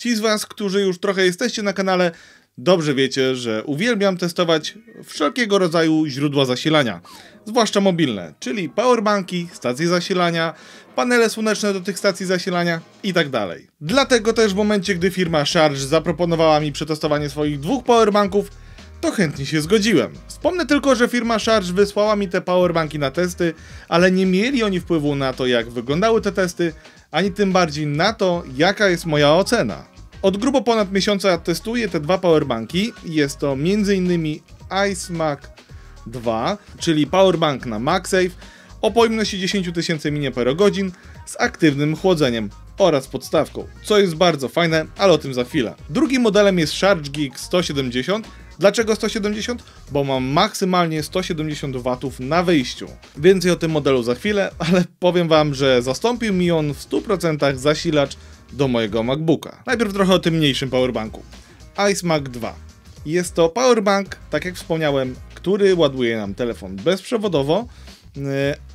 Ci z was, którzy już trochę jesteście na kanale, dobrze wiecie, że uwielbiam testować wszelkiego rodzaju źródła zasilania, zwłaszcza mobilne, czyli powerbanki, stacje zasilania, panele słoneczne do tych stacji zasilania i tak dalej. Dlatego też w momencie, gdy firma Charge zaproponowała mi przetestowanie swoich 2 powerbanków, to chętnie się zgodziłem. Wspomnę tylko, że firma Charge wysłała mi te powerbanki na testy, ale nie mieli oni wpływu na to, jak wyglądały te testy, ani tym bardziej na to, jaka jest moja ocena. Od grubo ponad miesiąca testuję te 2 powerbanki. Jest to m.in. iSmack 2, czyli powerbank na MagSafe o pojemności 10 000 mAh z aktywnym chłodzeniem oraz podstawką, co jest bardzo fajne, ale o tym za chwilę. Drugim modelem jest ChargeGeek 170. Dlaczego 170? Bo mam maksymalnie 170 W na wyjściu. Więcej o tym modelu za chwilę, ale powiem wam, że zastąpił mi on w 100% zasilacz do mojego MacBooka. Najpierw trochę o tym mniejszym powerbanku. iSmack 2. Jest to powerbank, tak jak wspomniałem, który ładuje nam telefon bezprzewodowo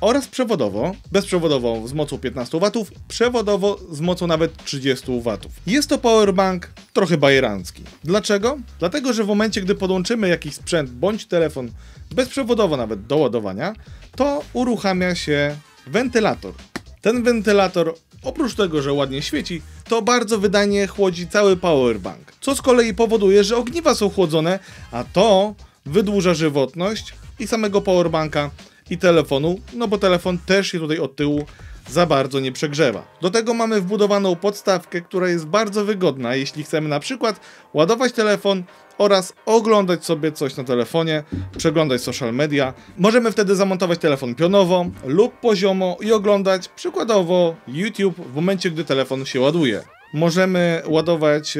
oraz przewodowo. Bezprzewodowo z mocą 15 W, przewodowo z mocą nawet 30 W. Jest to powerbank trochę bajerancki. Dlaczego? Dlatego, że w momencie, gdy podłączymy jakiś sprzęt bądź telefon bezprzewodowo nawet do ładowania, to uruchamia się wentylator. Ten wentylator, oprócz tego, że ładnie świeci, to bardzo wydajnie chłodzi cały powerbank, co z kolei powoduje, że ogniwa są chłodzone, a to wydłuża żywotność i samego powerbanka i telefonu, no bo telefon też się tutaj od tyłu za bardzo nie przegrzewa. Do tego mamy wbudowaną podstawkę, która jest bardzo wygodna, jeśli chcemy na przykład ładować telefon oraz oglądać sobie coś na telefonie, przeglądać social media. Możemy wtedy zamontować telefon pionowo lub poziomo i oglądać przykładowo YouTube w momencie, gdy telefon się ładuje. Możemy ładować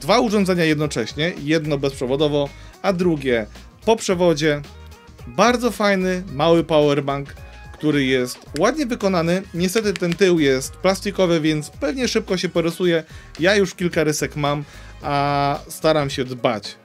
2 urządzenia jednocześnie, jedno bezprzewodowo, a drugie po przewodzie. Bardzo fajny, mały powerbank, który jest ładnie wykonany. Niestety ten tył jest plastikowy, więc pewnie szybko się porysuje. Ja już kilka rysek mam, a staram się dbać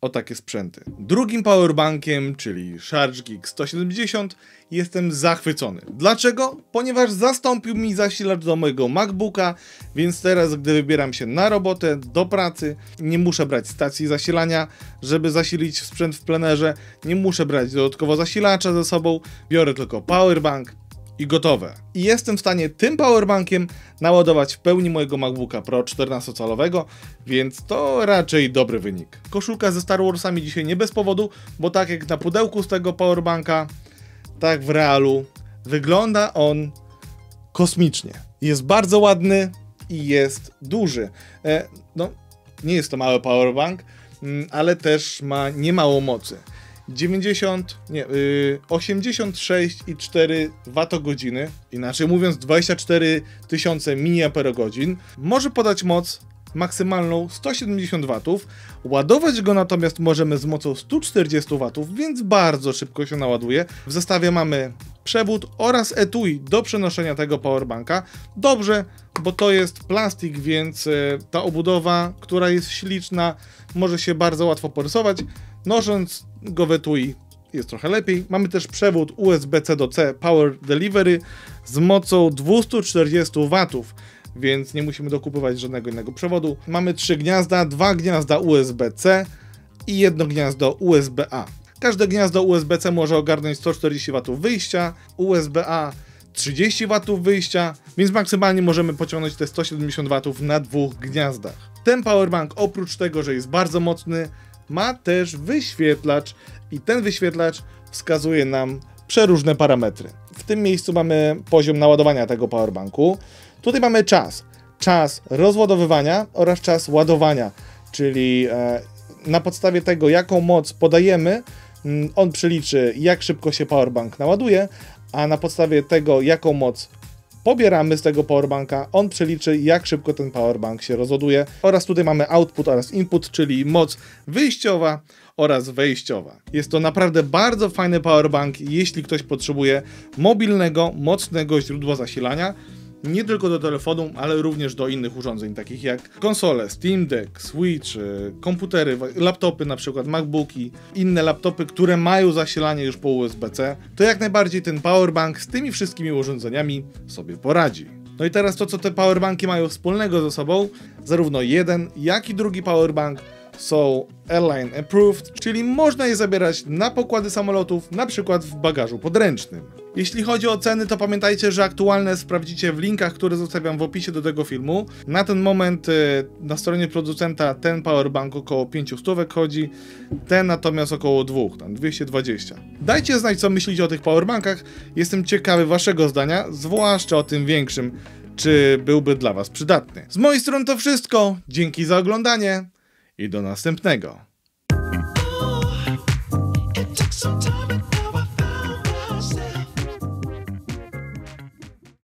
o takie sprzęty. Drugim powerbankiem, czyli ChargeGeek 170, jestem zachwycony. Dlaczego? Ponieważ zastąpił mi zasilacz do mojego MacBooka, więc teraz, gdy wybieram się na robotę, do pracy, nie muszę brać stacji zasilania, żeby zasilić sprzęt w plenerze, nie muszę brać dodatkowo zasilacza ze sobą, biorę tylko powerbank i gotowe. I jestem w stanie tym powerbankiem naładować w pełni mojego MacBooka Pro 14-calowego, więc to raczej dobry wynik. Koszulka ze Star Warsami dzisiaj nie bez powodu, bo tak jak na pudełku z tego powerbanka, tak w realu wygląda on kosmicznie. Jest bardzo ładny i jest duży. No, nie jest to mały powerbank, ale też ma niemało mocy. 86,4 Wh, inaczej mówiąc 24 000 mAh, może podać moc maksymalną 170 W, ładować go natomiast możemy z mocą 140 W, więc bardzo szybko się naładuje. W zestawie mamy przewód oraz etui do przenoszenia tego powerbanka. Dobrze, bo to jest plastik, więc ta obudowa, która jest śliczna, może się bardzo łatwo porysować. Nosząc go w etui jest trochę lepiej. Mamy też przewód USB-C do C Power Delivery z mocą 240 W, więc nie musimy dokupywać żadnego innego przewodu. Mamy 3 gniazda, 2 gniazda USB-C i 1 gniazdo USB-A. Każde gniazdo USB-C może ogarnąć 140 W wyjścia, USB-A 30 W wyjścia, więc maksymalnie możemy pociągnąć te 170 W na 2 gniazdach. Ten powerbank, oprócz tego, że jest bardzo mocny, ma też wyświetlacz i ten wyświetlacz wskazuje nam przeróżne parametry. W tym miejscu mamy poziom naładowania tego powerbanku. Tutaj mamy czas rozładowywania oraz czas ładowania, czyli na podstawie tego, jaką moc podajemy, on przeliczy, jak szybko się powerbank naładuje, a na podstawie tego, jaką moc pobieramy z tego powerbanka, on przeliczy, jak szybko ten powerbank się rozładuje. Oraz tutaj mamy output oraz input, czyli moc wyjściowa oraz wejściowa. Jest to naprawdę bardzo fajny powerbank, jeśli ktoś potrzebuje mobilnego, mocnego źródła zasilania. Nie tylko do telefonu, ale również do innych urządzeń, takich jak konsole, Steam Deck, Switch, komputery, laptopy, na przykład MacBooki, inne laptopy, które mają zasilanie już po USB-C, to jak najbardziej ten powerbank z tymi wszystkimi urządzeniami sobie poradzi. No i teraz to, co te powerbanki mają wspólnego ze sobą, zarówno jeden, jak i drugi powerbank są Airline Approved, czyli można je zabierać na pokłady samolotów, na przykład w bagażu podręcznym. Jeśli chodzi o ceny, to pamiętajcie, że aktualne sprawdzicie w linkach, które zostawiam w opisie do tego filmu. Na ten moment na stronie producenta ten powerbank około 500 chodzi, ten natomiast około 2, tam 220. Dajcie znać, co myślicie o tych powerbankach, jestem ciekawy waszego zdania, zwłaszcza o tym większym, czy byłby dla was przydatny. Z mojej strony to wszystko, dzięki za oglądanie i do następnego. It took some time.